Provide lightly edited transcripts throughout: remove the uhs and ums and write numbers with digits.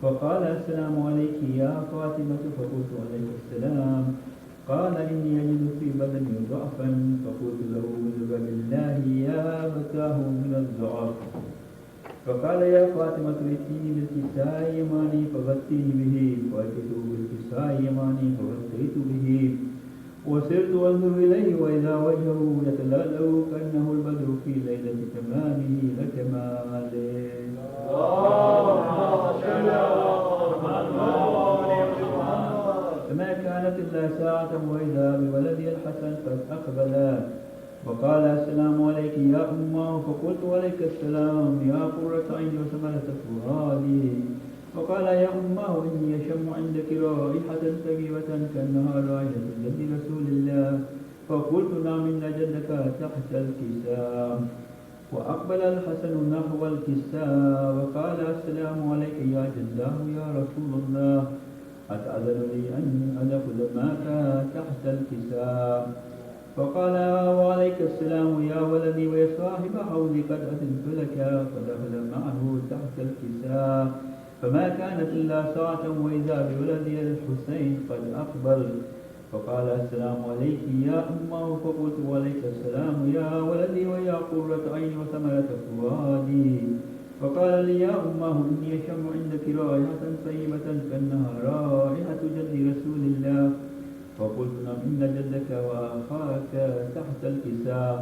فقال السلام عليك يا فاطمة فقلت عليك السلام. قال إني أجد في بدني ضعفا فقلت له وجب بالله يا أبتاه من الضعف. فقال يا فاطمة ائتيني بالكساء يماني فغطيني به، فأتيته بالكساء يماني فغطيت به، وسرت أنظر إليه وإذا وجهه يتلألأ كأنه البدر في ليلة تمامه لكماله. فما كانت إلا ساعة وإذا بولدي الحسن قد أقبل وقال السلام عليك يا أمه، فقلت عليك السلام يا قرة عيني وثمرة فؤادي. فقال يا أمه إني أشم عندك رائحة طيبة كأنها رائحة جد رسول الله. فقلت نعم إن جدك تحت الكساء. وأقبل الحسن نحو الكساء وقال السلام عليك يا جداه يا رسول الله، أتأذن لي أن أدخل معك تحت الكساء؟ فقال وعليك السلام يا ولدي ويا صاحب حوضي قد أذنت لك. فدخل معه تحت الكساء. فما كانت إلا ساعة وإذا بولدي الحسين قد أقبل. فقال السلام عليك يا أمه، فقلت وعليك السلام يا ولدي ويا قرة عيني وثمرة فؤادي. فقال لي يا أمه إني أشم عندك رائحة طيبة كأنها رائحة جد رسول الله. فقلت نعم إن جدك وأخاك تحت الكساء.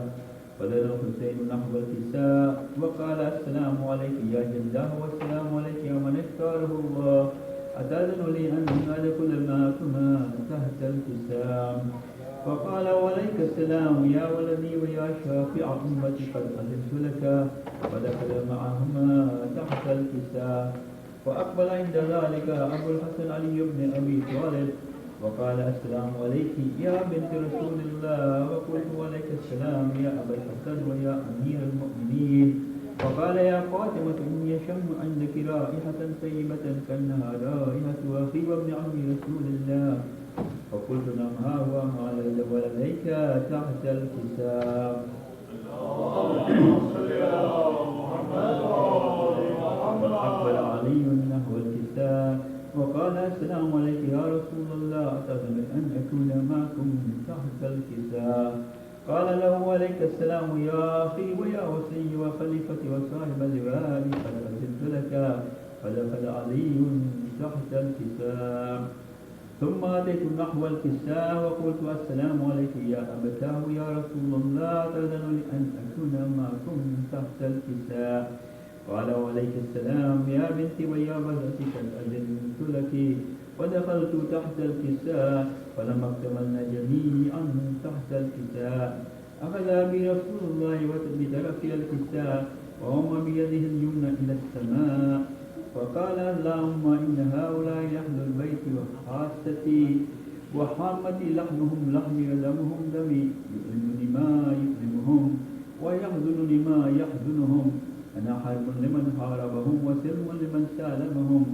فدنا الحسين نحو الكساء وقال السلام عليك يا جداه والسلام عليك يا من اختاره الله، أتأذن لي أن أدخل معكما تحت الكساء؟ فقال وعليك السلام يا ولدي ويا شافع أمتي قد أذنت لك. فدخل معهما تحت الكساء. فأقبل عند ذلك أبو الحسن علي بن أبي طالب وقال السلام عليك يا بنت رسول الله. وقلت وعليك السلام يا أبا الحسن ويا أمير المؤمنين. فقال يا فاطمة إني أشم عندك رائحة طيبة كأنها رائحة أخي وابن عم رسول الله. فقلت نعم ها هو ما ولديك تحت الكساء. فأقبل علي نحو الكساء وقال السلام عليك يا رسول الله، أتأذن أن أكون معكم تحت الكساء؟ قال له عليك السلام يا أخي ويا وصي وخليفتي وصاحب اللواء قد أذنت لك. فدخل علي تحت الكساء. ثم أتيت نحو الكساء وقلت السلام عليك يا أبتاه يا رسول الله، أتأذن لي أن أكون معكم تحت الكساء؟ قال وعليك السلام يا بنتي ويا بنتي قد أذنت لك. ودخلت تحت الكساء فلما اكتملنا جميعا تحت الكساء أخذ بي رسول الله بطرف الكساء وهم بيده اليمنى إلى السماء وقال اللهم إن هؤلاء أهل البيت وخاصتي وحامتي لحمهم لحمي ودمهم دمي، يؤلمني ما يؤلمهم ويحزنني ما يحزنهم. أنا حرب لمن حاربهم وسلم لمن سالمهم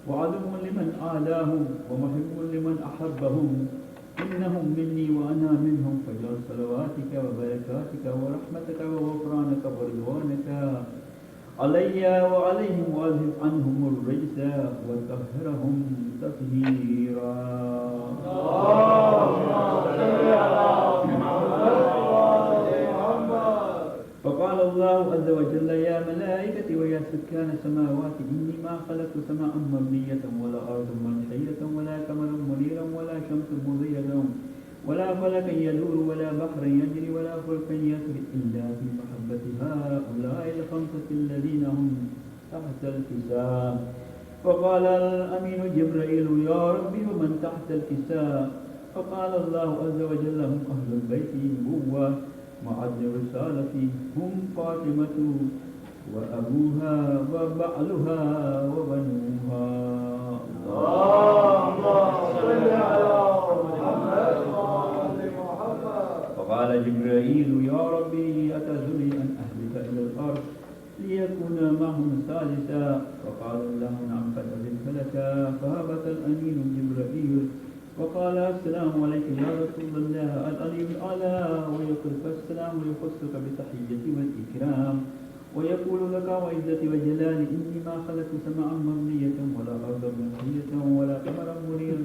وعدو لمن عاداهم ومحب لمن أحبهم. إنهم مني وأنا منهم، فاجعل صلواتك وبركاتك ورحمتك وغفرانك ورضوانك علي وعليهم وأذهب عنهم الرجس وطهرهم تطهيرا. فقال الله عز وجل يا ملائكتي ويا سكان السماوات إني ما خلقت سماء مبنية ولا أرض منحية ولا قمرا منيرا ولا شمس مضيئة ولا فلكا يدور ولا بحرا يجري ولا فلكا يسري إلا في محبة هؤلاء الخمسة الذين هم تحت الكساء. فقال الأمين جبرائيل يا ربي ومن تحت الكساء؟ فقال الله عز وجل هم أهل البيت النبوة معد الرسالة هم فاطمة وأبوها وبعلها وبنوها. اللهم صل على محمد وآل محمد. فقال جبرائيل يا ربي أتذرني أن أهلك إلى الأرض ليكون معهم ثالثا؟ فقال الله نعم قد أذنت لك. فهبط الأمين جبرائيل وقال السلام عليك يا رسول الله. الأمين الأعلى ويقولك السلام ويخصك بالتحية والإكرام ويقول لك وعزتي وجلالي إني ما خلقت سماء مبنية ولا أرضا منحية ولا قمرا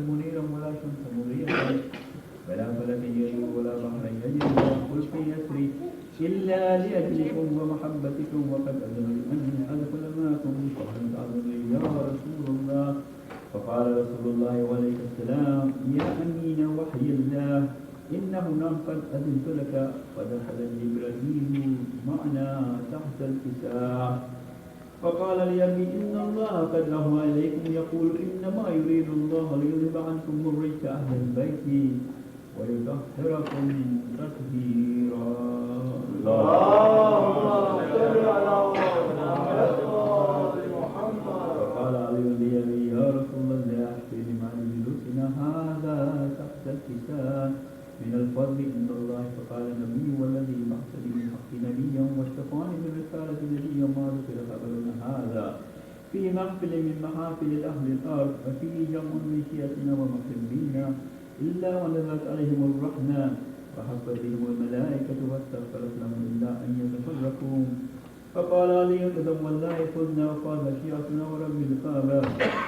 منيرا ولا شمسا مضيئة ولا فلكا يجري ولا بحرا يجري ولا فلك يسري إلا لأجلكم ومحبتكم وقد أذن أن أدخل معكم فهل تعذرني يا رسول الله؟ فقال رسول الله عليه السلام يا أمين وحي الله إنه نعم قد أذنت لك. فدخل جبرائيل معنا تحت الكساء فقال لأبي إن الله قد أهوى إليكم يقول إنما يريد الله ليذهب عنكم الرجس أهل البيت ويطهركم تطهيرا. اللهم صل على محمد. فقال علي لأبي يا رسول الله أحكي عن جلوسنا هذا تحت الكساء من الفضل عند الله. فقال النبي والذي بعثني بالحق نبيا واشتفاني بالرسالة نبيا ما ذكر خبرنا هذا في محفل من محافل أهل الأرض وفيه جمع من شيعتنا ومحبينا إلا ونزلت عليهم الرحمة وحفت بهم الملائكة واستغفرت لهم إلا أن يتفرقوا. فقال علي قدم والله خذنا وقال شيعتنا ورب الكعبة.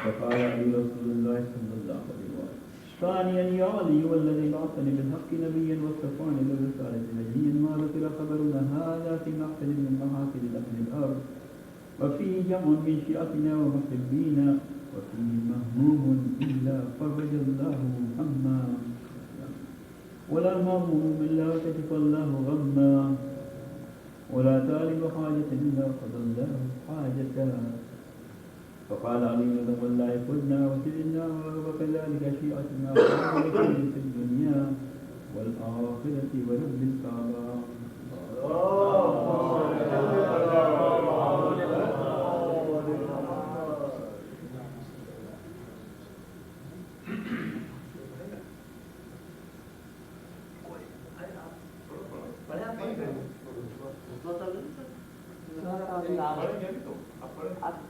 فقال علي رسول الله صلى الله عليه وسلم ثانيا يا علي والذي بعثني بالحق نبيا واصطفاني بالرسالة نبيا ما ذكر خبرنا هذا في محفل من محافل أهل الأرض وفيه جمع من شيعتنا ومحبينا وفيه مهموم إلا فرج الله عما ولا مهموم إلا كشف الله غما ولا طالب حاجة إلا قضى الله حاجتها. فقال علي والله خذنا وسجنا وكذلك شيعتنا في الدنيا والآخرة ورب الكعبة.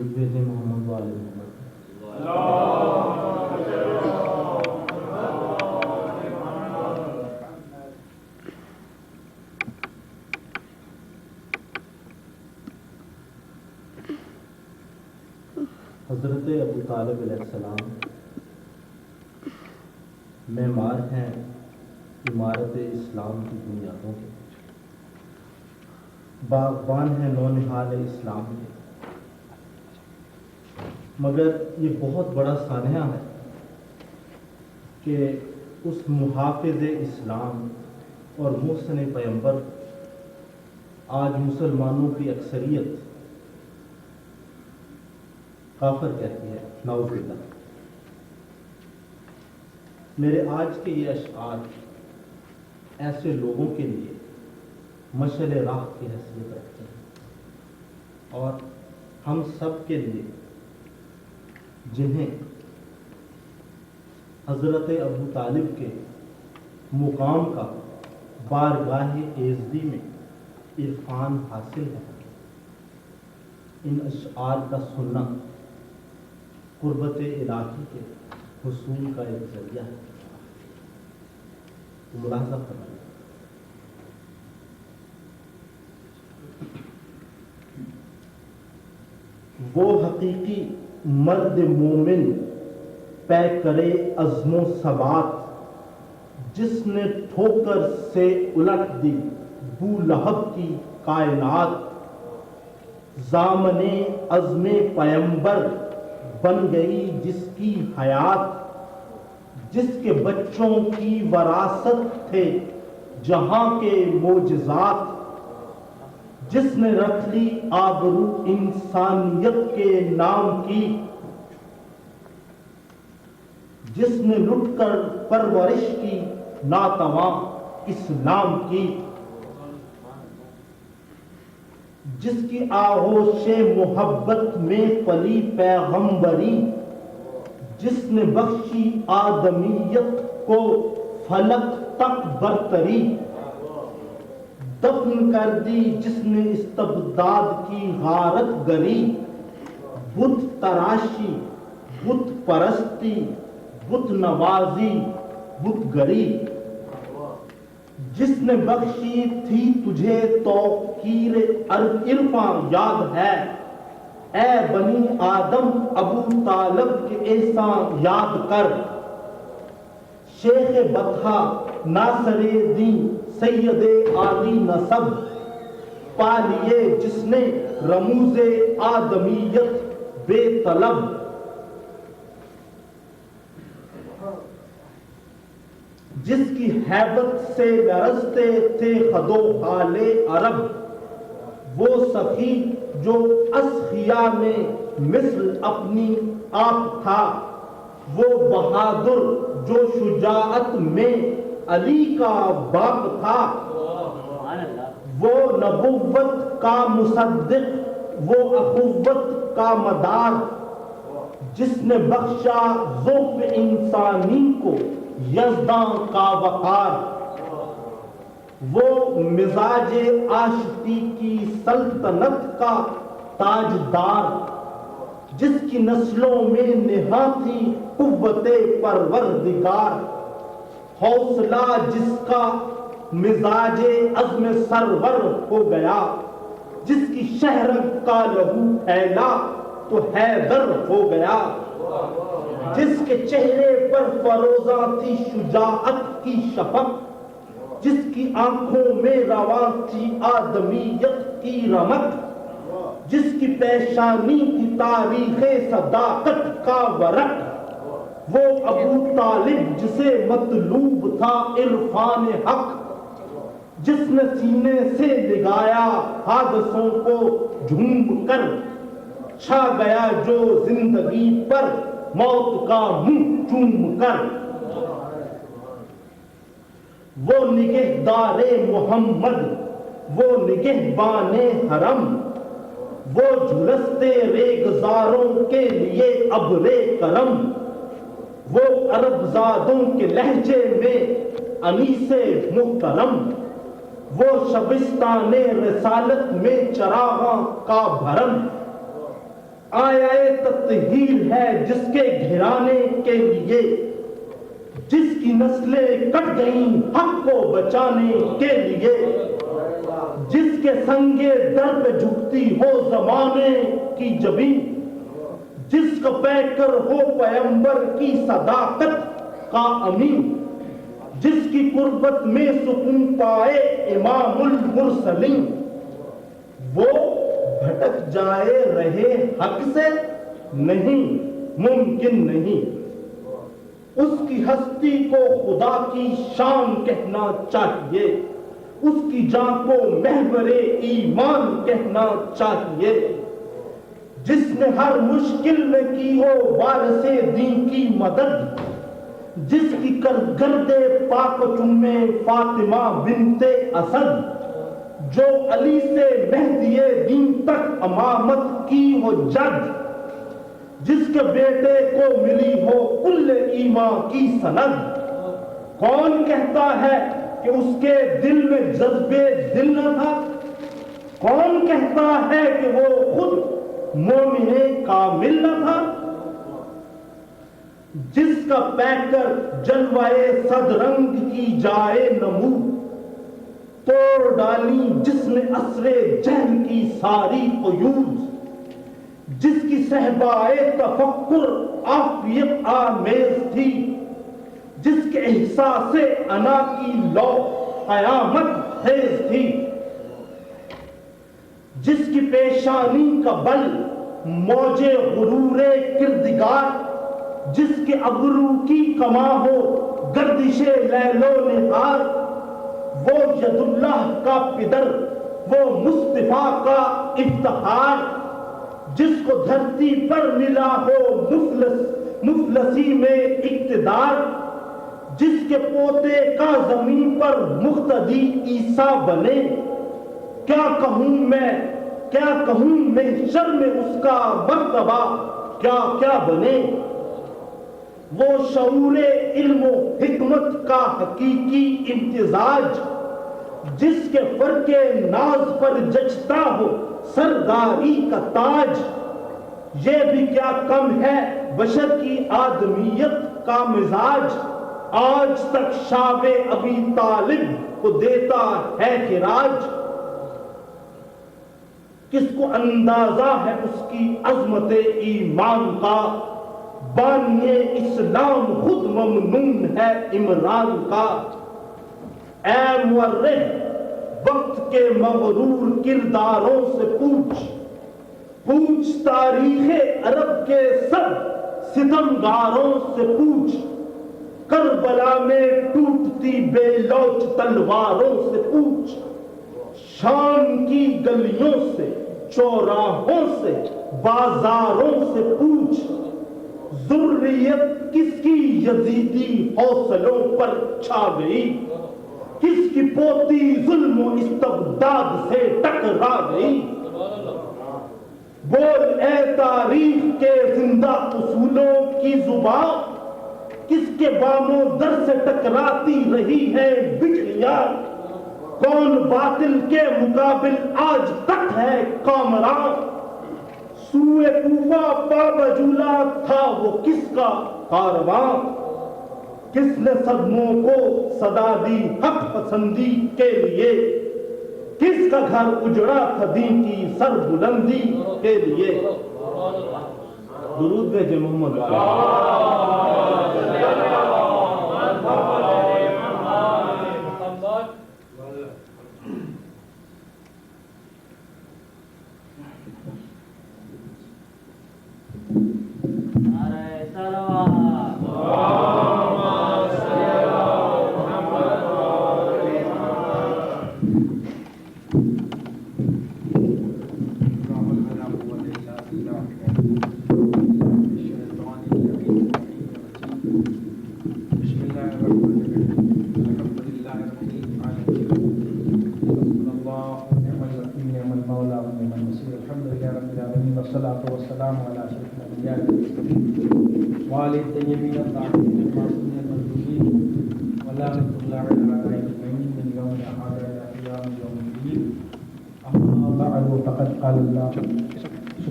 محمد والے محمد حضرت ابو طالب علیہ السلام معمار ہیں عمارت اسلام کی بنیادوں کے، باغبان ہیں نونہال اسلام کے، مگر یہ بہت بڑا سانحہ ہے کہ اس محافظ اسلام اور محسن پیغمبر آج مسلمانوں کی اکثریت کافر کہتی ہے، نعوذ باللہ۔ میرے آج کے یہ اشعار ایسے لوگوں کے لیے مشعل راہ کی حیثیت رکھتے ہیں، اور ہم سب کے لیے جنہیں حضرت ابو طالب کے مقام کا بارگاہ ایزدی میں عرفان حاصل ہے، ان اشعار کا سننا قربت الہی کے حصول کا ایک ذریعہ ہے۔ ملاحظہ فرمائیں۔ وہ حقیقی مرد مومن پے کرے عزم و ثبات، جس نے ٹھوکر سے الٹ دی بو لہب کی کائنات، ضامن عزم پیمبر بن گئی جس کی حیات، جس کے بچوں کی وراثت تھے جہاں کے معجزات، جس نے رکھ لی آبرو انسانیت کے نام کی، جس نے لٹ کر پرورش کی ناتواں اسلام کی، جس کی آغوش محبت میں پلی پیغمبری، جس نے بخشی آدمیت کو فلک تک برتری، دفن کر دی جس نے استبداد کی غارت گری، بت تراشی، بت پرستی، بت نوازی، بت گری، جس نے بخشی تھی تجھے توقیر عرفاں یاد ہے، اے بنی آدم ابو طالب کے احسان یاد کر، شیخ بطحہ ناصر دین سید عالی نسب پا لیے جس نے رموز آدمیت بے طلب، جس کی ہیبت سے لرزتے تھے خد و خال عرب، وہ سخی جو اسخیا میں مثل اپنی آپ تھا، وہ بہادر جو شجاعت میں علی کا باپ تھا، وہ نبوت کا مصدق، وہ اخوت کا مدار، جس نے بخشا ذوق انسانی کو یزداں کا وقار، وہ مزاج عاشقی کی سلطنت کا تاجدار، جس کی نسلوں میں نہاں تھی قوت پروردگار، حوصلہ جس کا مزاج عزم سرور ہو گیا، جس کی شہرت کا لہو پھیلا تو حیدر ہو گیا، جس کے چہرے پر فروزاں تھی شجاعت کی شفق، جس کی آنکھوں میں رواں تھی آدمیت کی رمق، جس کی پیشانی کی تاریخ صداقت کا ورق، وہ ابو طالب جسے مطلوب تھا عرفان حق، جس نے سینے سے لگایا حادثوں کو جھوم کر، چھا گیا جو زندگی پر موت کا منہ چوم کر، وہ نگہدار محمد، وہ نگہبان حرم، وہ جھلستے ریگزاروں کے لیے ابر کرم، وہ عرب زادوں کے لہجے میں انیس محترم، وہ شبستان رسالت میں چراغاں کا بھرم، آیا تطہیر ہے جس کے گھرانے کے لیے، جس کی نسلیں کٹ گئیں حق کو بچانے کے لیے، جس کے سنگے در پہ جھکتی ہو زمانے کی جبیں، جس کا پیکر ہو پیمبر کی صداقت کا امین، جس کی قربت میں سکون پائے امام المرسلین، وہ بھٹک جائے رہے حق سے نہیں، ممکن نہیں، اس کی ہستی کو خدا کی شان کہنا چاہیے، اس کی جان کو محور ایمان کہنا چاہیے، جس نے ہر مشکل میں کی ہو وارث دین کی مدد، جس کی گرد پاک چومے فاطمہ بنت اسد، جو علی سے مہدی دین تک امامت کی ہو جد، جس کے بیٹے کو ملی ہو کل ایمان کی سند، کون کہتا ہے کہ اس کے دل میں جذبے دل نہ تھا؟ کون کہتا ہے کہ وہ خود مومن کامل نہ تھا؟ جس کا پیکر جلوائے صد رنگ کی جائے نمو، توڑ ڈالی جس نے عصر جہل کی ساری قیود، جس کی صحبائے تفکر عافیت آمیز تھی، جس کے احساس انا کی لو قیامت خیز تھی، جس کی پیشانی کا بل موج غرور کردگار، جس کے ابرو کی کما ہو گردش لیل و نہار، وہ ید اللہ کا پدر، وہ مصطفیٰ کا افتخار، جس کو دھرتی پر ملا ہو مفلسی میں اقتدار، جس کے پوتے کا زمین پر مقتدی عیسیٰ بنے، کیا کہوں میں شر میں اس کا مرتبہ کیا بنے، وہ شعور علم و حکمت کا حقیقی امتزاج، جس کے فرق ناز پر جچتا ہو سرداری کا تاج، یہ بھی کیا کم ہے بشر کی آدمیت کا مزاج، آج تک شاب ابی طالب کو دیتا ہے خراج، کس کو اندازہ ہے اس کی عظمت ایمان کا، بانی اسلام خود ممنون ہے عمران کا، اے مورخ وقت کے مغرور کرداروں سے پوچھ تاریخ عرب کے سب ستمگاروں سے پوچھ، کربلا میں ٹوٹتی بے لوچ تلواروں سے پوچھ، شام کی گلیوں سے چوراہوں سے بازاروں سے پوچھ، ذریت کس کی یزیدی حوصلوں پر چھا گئی، کس کی پوتی ظلم و استبداد سے ٹکرا گئی، بول اے تاریخ کے زندہ اصولوں کی زبان، کس کے بام و در سے ٹکراتی رہی ہے بجلیاں، کون باطل کے مقابل آج تک ہے کامراں، سوئے کوفہ پا بجولا تھا وہ کس کا کارواں، کس نے صدموں کو صدا دی حق پسندی کے لیے، کس کا گھر اجڑا تھا دین کی سر بلندی کے لیے، درود بھیجے محمد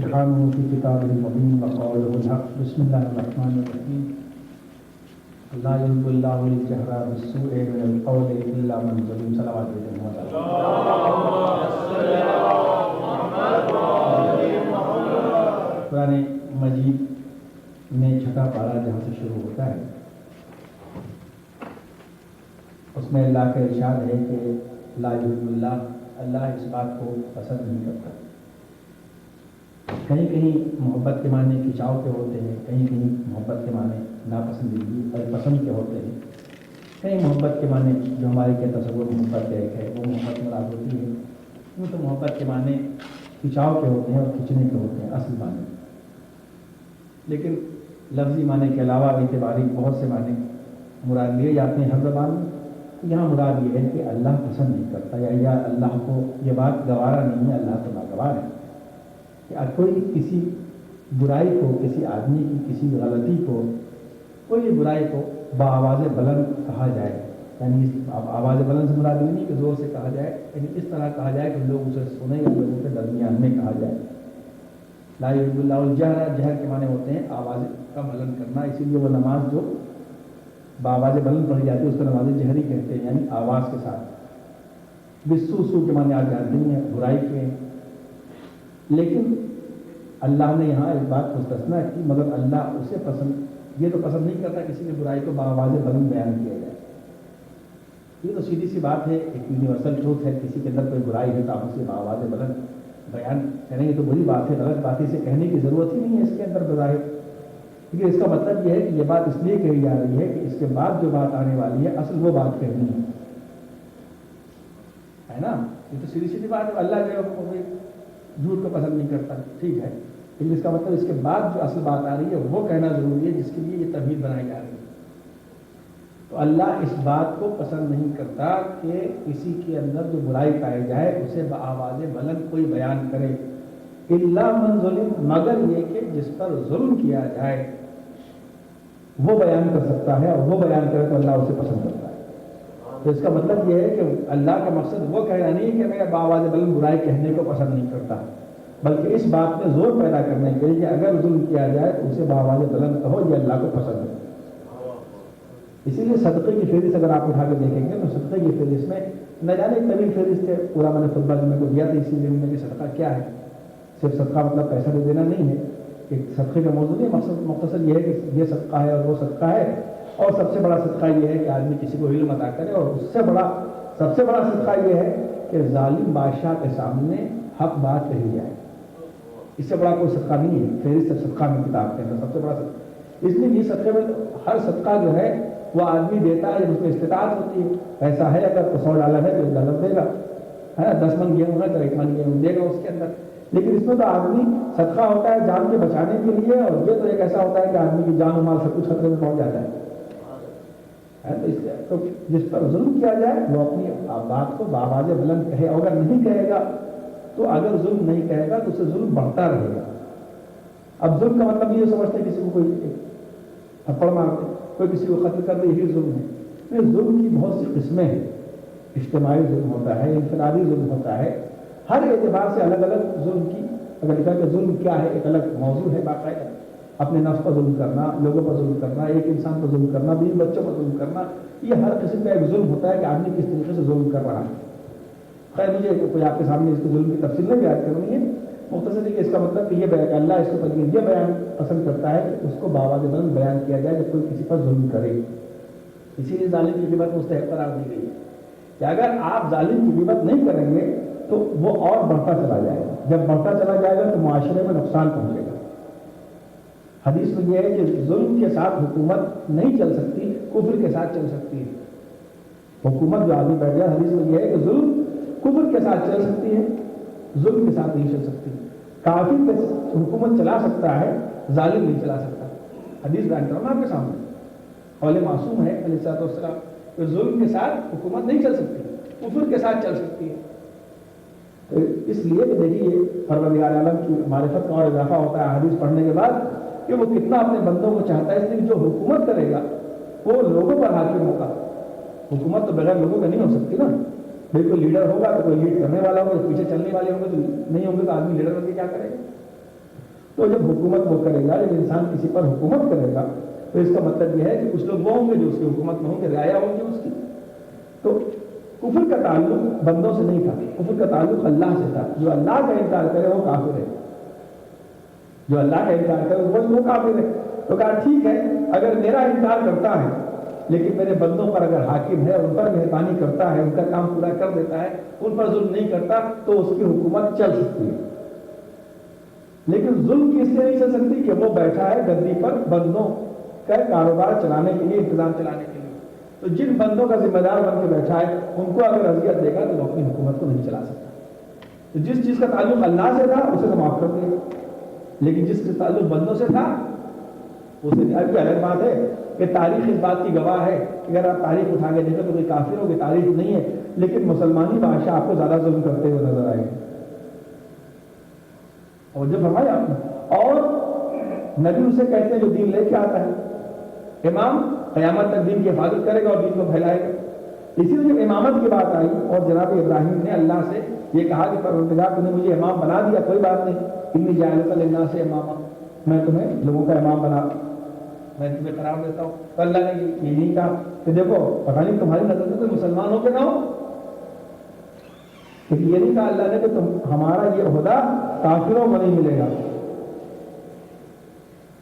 سبحانه في كتابه المبين وقوله الحق بسم الله الرحمن الرحيم لا يحب الله الجهر بالسوء من القول إلا من ظلم صلوات قرآن مجید میں چھٹا پارہ جہاں سے شروع ہوتا ہے اس میں اللہ کا ارشاد ہے کہ لا يحب اللہ، اللہ اس بات کو پسند نہیں کرتا۔ کہیں کہیں محبت کے معنی کھنچاؤ کے ہوتے ہیں، کہیں کہیں محبت کے معنی ناپسندیدگی اور پسند کے ہوتے ہیں، کہیں محبت کے معنی جو ہمارے کے تصور محبت ایک ہے وہ محبت مراد ہوتی ہے، وہ تو محبت کے معنی کھنچاؤ کے ہوتے ہیں اور کھینچنے کے ہوتے ہیں اصل معنی، لیکن لفظی معنی کے علاوہ اعتباری بہت سے معنی مراد لیے جاتے ہیں ہر زبان میں۔ یہاں مراد یہ ہے کہ اللہ پسند نہیں کرتا یا اللہ کو یہ بات گوارا نہیں ہے، اللہ تو ناگوار ہے کہ کوئی کسی برائی کو، کسی آدمی کی کسی غلطی کو، کوئی برائی کو بآواز بلند کہا جائے، یعنی آواز بلند سے مراد نہیں کہ زور سے کہا جائے، یعنی اس طرح کہا جائے کہ لوگ اسے سنیں یا لوگوں کے درمیان میں کہا جائے۔ لا یحب اللہ الجہر، جہر کے معنی ہوتے ہیں آواز کا بلند کرنا، اسی لیے وہ نماز جو بآواز بلند پڑھی جاتی ہے اس کو نماز جہری کہتے ہیں، یعنی آواز کے ساتھ۔ بسو کے معنی آپ جانتے ہیں برائی کے، لیکن اللہ نے یہاں ایک بات مستثنا کی، مگر اللہ اسے پسند، یہ تو پسند نہیں کرتا کسی کی برائی کو بآواز بلند بیان کیا جائے۔ یہ تو سیدھی سی بات ہے، ایک یونیورسل ٹروتھ ہے، کسی کے اندر کوئی برائی ہے تو آپ اسے بآواز بلند بیان کریں گے تو بری بات ہے، غلط بات ہے، اسے کہنے کی ضرورت ہی نہیں ہے اس کے اندر بظاہر، کیونکہ اس کا مطلب یہ ہے کہ یہ بات اس لیے کہی جا رہی ہے کہ اس کے بعد جو بات آنے والی ہے اصل وہ بات کہنی ہے نا۔ یہ تو سیدھی سیدھی بات ہے، اللہ جو ہے جھوٹ کو پسند نہیں کرتا، ٹھیک ہے، لیکن اس کا مطلب اس کے بعد جو اصل بات آ رہی ہے وہ کہنا ضروری ہے، جس کے لیے یہ تمہید بنائی جا رہی ہے۔ تو اللہ اس بات کو پسند نہیں کرتا کہ کسی کے اندر جو برائی پائی جائے اسے بآواز بلند کوئی بیان کرے، الا من ظلم، مگر یہ کہ جس پر ظلم کیا جائے وہ بیان کر سکتا ہے، اور وہ بیان کرے تو اللہ اسے پسند کرتا ہے۔ تو اس کا مطلب یہ ہے کہ اللہ کا مقصد وہ کہنا نہیں کہ میں بآواز بلند برائی کہنے کو پسند نہیں کرتا، بلکہ اس بات میں زور پیدا کرنے کے لیے کہ اگر ظلم کیا جائے تو اسے بآواز بلند کہو، یہ اللہ کو پسند ہے۔ اسی لیے صدقے کی فہرست اگر آپ اٹھا کے دیکھیں گے تو صدقے کی فہرست میں نہ جانے ایک طویل فہرست ہے، پورا میں نے خطبہ جمعے کو دیا تھا اسی لیے میں کہ صدقہ کیا ہے، صرف صدقہ مطلب پیسہ دے دینا نہیں ہے، ایک صدقے کا موضوع نہیں، مقصد مختصر یہ ہے کہ یہ صدقہ ہے اور وہ صدقہ ہے، اور سب سے بڑا صدقہ یہ ہے کہ آدمی کسی کو علم عطا کرے، اور اس سے بڑا سب سے بڑا صدقہ یہ ہے کہ ظالم بادشاہ کے سامنے حق بات کہی جائے، اس سے بڑا کوئی صدقہ نہیں ہے فہرست صدقہ میں کتاب کے اندر سب سے بڑا صدقہ۔ اس لیے یہ صدقے میں ہر صدقہ جو ہے وہ آدمی دیتا ہے جب اس میں استطاعت ہوتی ہے، ایسا ہے اگر $100 ہے تو $1 دے گا، ہے نا، 10 من گیہوں ہے تو 1 من گیہوں دے گا اس کے اندر، لیکن اس میں تو آدمی صدقہ ہوتا ہے جان کے بچانے کے لیے، اور یہ تو ایک ایسا ہوتا ہے کہ آدمی کی جان و مال سب کچھ خطرے میں پہنچ جاتا ہے۔ تو اس لیے تو جس پر ظلم کیا جائے وہ اپنی بات کو بآواز بلند کہے، اور اگر نہیں کہے گا تو اگر ظلم نہیں کہے گا تو اسے ظلم بڑھتا رہے گا۔ اب ظلم کا مطلب یہ سمجھتے ہیں کسی کو کوئی تھپڑ مار دے، کوئی کسی کو قتل کر دے، یہی ظلم ہے۔ ظلم کی بہت سی قسمیں ہیں، اجتماعی ظلم ہوتا ہے، انفرادی ظلم ہوتا ہے، ہر اعتبار سے الگ الگ ظلم کی اگر لکھا کہ ظلم کیا ہے ایک الگ موضوع ہے باقاعدہ، اپنے نفس پر ظلم کرنا، لوگوں پر ظلم کرنا، ایک انسان پر ظلم کرنا، بیوی بچوں پر ظلم کرنا، یہ ہر قسم کا ایک ظلم ہوتا ہے کہ آدمی کس طریقے سے ظلم کر رہا ہے۔ خیر مجھے کوئی آپ کے سامنے اس کے ظلم کی تفصیل نہیں بیان کرنی ہے، مختصر ہے کہ اس کا مطلب کہ یہ بیان اللہ اس کو یہ بیان پسند کرتا ہے کہ اس کو بآواز بلند بیان کیا جائے جب کوئی کسی پر ظلم کرے۔ اسی لیے ظالم کی غیبت مستحب قرار دی گئی ہے کہ اگر آپ ظالم کی غیبت نہیں کریں گے تو وہ اور بڑھتا چلا جائے گا، جب بڑھتا چلا جائے گا تو معاشرے میں نقصان پہنچے گا۔ حدیث میں یہ ہے کہ ظلم کے ساتھ حکومت نہیں چل سکتی، کفر کے ساتھ چل سکتی ہے۔ حکومت جو آدمی بیٹھ گیا، حدیث میں یہ ہے کہ ظلم کفر کے ساتھ چل سکتی ہے، ظلم کے ساتھ نہیں چل سکتی۔ کافر کے حکومت چلا سکتا ہے، ظالم نہیں چلا سکتا۔ حدیث بیان کروں نا آپ کے سامنے، قول معصوم ہے علیہ الصلوۃ والسلام کہ ظلم کے ساتھ حکومت نہیں چل سکتی، کفر کے ساتھ چل سکتی ہے۔ تو اس لیے کہ دیکھیے پروردگار عالم کی معرفت کا اور اضافہ ہوتا ہے حدیث پڑھنے کے بعد کہ وہ کتنا اپنے بندوں کو چاہتا ہے، اس لیے جو حکومت کرے گا وہ لوگوں پر حاکم ہوگا۔ حکومت تو بغیر لوگوں کا نہیں ہو سکتی نا، بھائی کوئی لیڈر ہوگا تو کوئی لیڈ کرنے والا ہوگا، پیچھے چلنے والے ہوں گے تو نہیں ہوں گے تو آدمی لیڈر بن کے کیا کرے گا؟ تو جب حکومت وہ کرے گا، جب انسان کسی پر حکومت کرے گا تو اس کا مطلب یہ ہے کہ کچھ لوگ وہ ہوں گے جو اس کی حکومت میں ہوں گے، رعایا ہوں گی اس کی۔ تو کفر کا تعلق بندوں سے نہیں تھا، کفر کا تعلق اللہ سے تھا۔ جو اللہ کا انکار کرے وہ کافر ہے، جو اللہ کا انکار کرے وہ کافر ہے۔ تو کہا ٹھیک ہے، اگر میرا انکار کرتا ہے لیکن میرے بندوں پر اگر حاکم ہے، ان پر مہربانی کرتا ہے، ان کا کام پورا کر دیتا ہے، ان پر ظلم نہیں کرتا تو اس کی حکومت چل سکتی ہے۔ لیکن ظلم کی اس لیے نہیں چل سکتی کہ وہ بیٹھا ہے گدی پر بندوں کا کاروبار چلانے کے لیے، انتظام چلانے کے لیے۔ تو جن بندوں کا ذمہ دار بن کے بیٹھا ہے ان کو اگر اذیت دے گا تو وہ اپنی حکومت کو نہیں چلا سکتا۔ تو جس چیز کا تعلق اللہ سے تھا اسے تو معاف کر دے گا، لیکن جس کا تعلق بندوں سے تھا اسے اب یہ الگ بات ہے کہ تاریخ اس بات کی گواہ ہے، اگر آپ تاریخ اٹھا کے دیکھیں تو کوئی کافر ہوگی، تاریخ نہیں ہے، لیکن مسلمانی بادشاہ آپ کو زیادہ ظلم کرتے ہوئے نظر آئے گا۔ اور جو فرمایا آپ نے، اور نبی اسے کہتے ہیں جو دین لے کے آتا ہے، امام قیامت تک دین کی حفاظت کرے گا اور دین کو پھیلائے گا۔ اسی لیے جب امامت کی بات آئی اور جناب ابراہیم نے اللہ سے یہ کہا کہ پروردگار تو نے مجھے امام بنا دیا، کوئی بات نہیں، انی جاعلک للناس اماما، میں تمہیں لوگوں کا امام بنا، میں تمہیں قرار دیتا ہوں۔ تو اللہ نے یہ نہیں کہا کہ دیکھو پتہ نہیں تمہاری نظر میں کوئی مسلمان ہو کہ نہ ہو، لیکن یہ نہیں کہا اللہ نے کہ تم ہمارا یہ عہدہ کافروں کو نہیں ملے گا،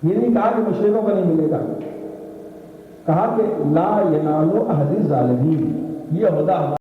یہ نہیں کہا کہ مشرکوں کو نہیں ملے گا، کہا کہ لا ینالو احد الظالمین، یہ عہدہ ہمارا